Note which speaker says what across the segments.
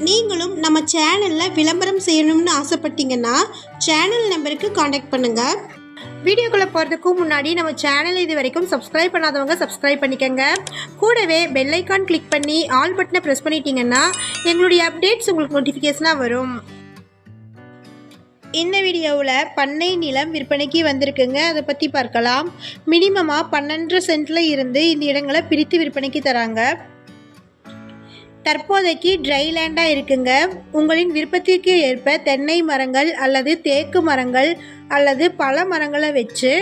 Speaker 1: நீங்களும் நம்ம சேனலில் விளம்பரம் செய்யணும்னு ஆசைப்பட்டீங்கன்னா சேனல் நம்பருக்கு காண்டாக்ட் பண்ணுங்கள். வீடியோக்குள்ளே போகிறதுக்கு முன்னாடி நம்ம சேனல் இது வரைக்கும் சப்ஸ்கிரைப் பண்ணாதவங்க சப்ஸ்கிரைப் பண்ணிக்கோங்க. கூடவே பெல் ஐக்கான் கிளிக் பண்ணி ஆல் பட்டனை ப்ரெஸ் பண்ணிட்டீங்கன்னா எங்களுடைய அப்டேட்ஸ் உங்களுக்கு நோட்டிஃபிகேஷனாக வரும். இந்த வீடியோவில் பண்ணை நிலம் விற்பனைக்கு வந்திருக்குங்க. அதை பற்றி பார்க்கலாம். மினிமமாக 12 சென்ட்டில் இருந்து இந்த இடங்களை பிரித்து விற்பனைக்கு தராங்க. தற்போதைக்கு ட்ரை லேண்டாக இருக்குங்க. உங்களின் விருப்பத்திற்கு ஏற்ப தென்னை மரங்கள் அல்லது தேக்கு மரங்கள் அல்லது பல மரங்களை வச்சு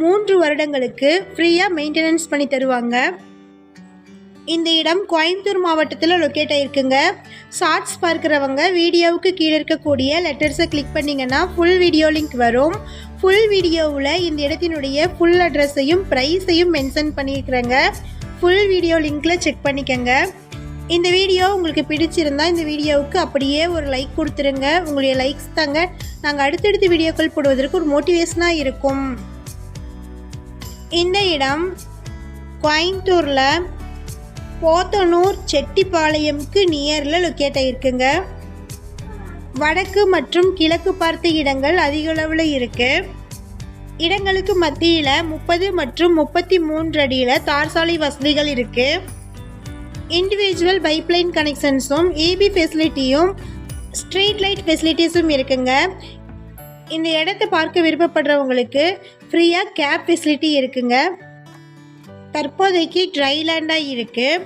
Speaker 1: 3 வருடங்களுக்கு ஃப்ரீயாக மெயின்டெனன்ஸ் பண்ணி தருவாங்க. இந்த இடம் கோயம்புத்தூர் மாவட்டத்தில் லொக்கேட் ஆகிருக்குங்க. ஷார்ட்ஸ் பார்க்குறவங்க வீடியோவுக்கு கீழே இருக்கக்கூடிய லெட்டர்ஸை கிளிக் பண்ணிங்கன்னா ஃபுல் வீடியோ லிங்க் வரும். ஃபுல் வீடியோவில் இந்த இடத்தினுடைய ஃபுல் அட்ரஸையும் ப்ரைஸையும் மென்ஷன் பண்ணியிருக்கிறேங்க. ஃபுல் வீடியோ லிங்க்கில் செக் பண்ணிக்கோங்க. இந்த வீடியோ உங்களுக்கு பிடிச்சிருந்தா இந்த வீடியோவுக்கு அப்படியே ஒரு லைக் கொடுத்துருங்க. உங்களுடைய லைக்ஸ் தாங்க நாங்கள் அடுத்தடுத்த வீடியோக்கள் போடுவதற்கு ஒரு மோட்டிவேஷனாக இருக்கும். இந்த இடம் கோயம்புத்தூரில் போத்தனூர் செட்டிப்பாளையம்க்கு நியரில் லொக்கேட் ஆகிருக்குங்க. வடக்கு மற்றும் கிழக்கு பார்த்த இடங்கள் அதிக அளவில் இருக்குது. இடங்களுக்கு மத்தியில் 30 மற்றும் 33 அடியில் தார் சாலை வசதிகள் இருக்குது. இண்டிவிஜுவல் பைப்லைன் கனெக்ஷன்ஸும் ஏபி ஃபெசிலிட்டியும் ஸ்ட்ரீட் லைட் ஃபெசிலிட்டிஸும் இருக்குங்க. இந்த இடத்தை பார்க்க விருப்பப்படுறவங்களுக்கு ஃப்ரீயாக கேப் ஃபெசிலிட்டி இருக்குங்க. தற்போதைக்கு ட்ரை லேண்டாக இருக்குது.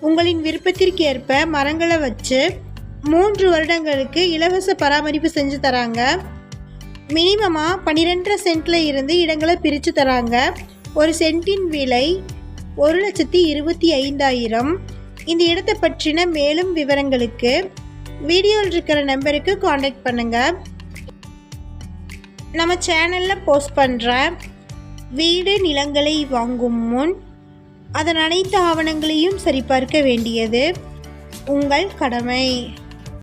Speaker 1: உங்களின் விருப்பத்திற்கு ஏற்ப மரங்களை வச்சு 3 வருடங்களுக்கு இலவச பராமரிப்பு செஞ்சு தராங்க. மினிமமாக 12 சென்ட்டில் இருந்து இடங்களை பிரித்து தராங்க. ஒரு சென்ட்டின் விலை 1,25,000. இந்த இடத்தை பற்றின மேலும் விவரங்களுக்கு வீடியோவில் இருக்கிற நம்பருக்கு காண்டாக்ட் பண்ணுங்கள். நம்ம சேனலில் போஸ்ட் பண்ணுற வீடு நிலங்களை வாங்கும் முன் அதன் அனைத்து ஆவணங்களையும் சரிபார்க்க வேண்டியது உங்கள் கடமை.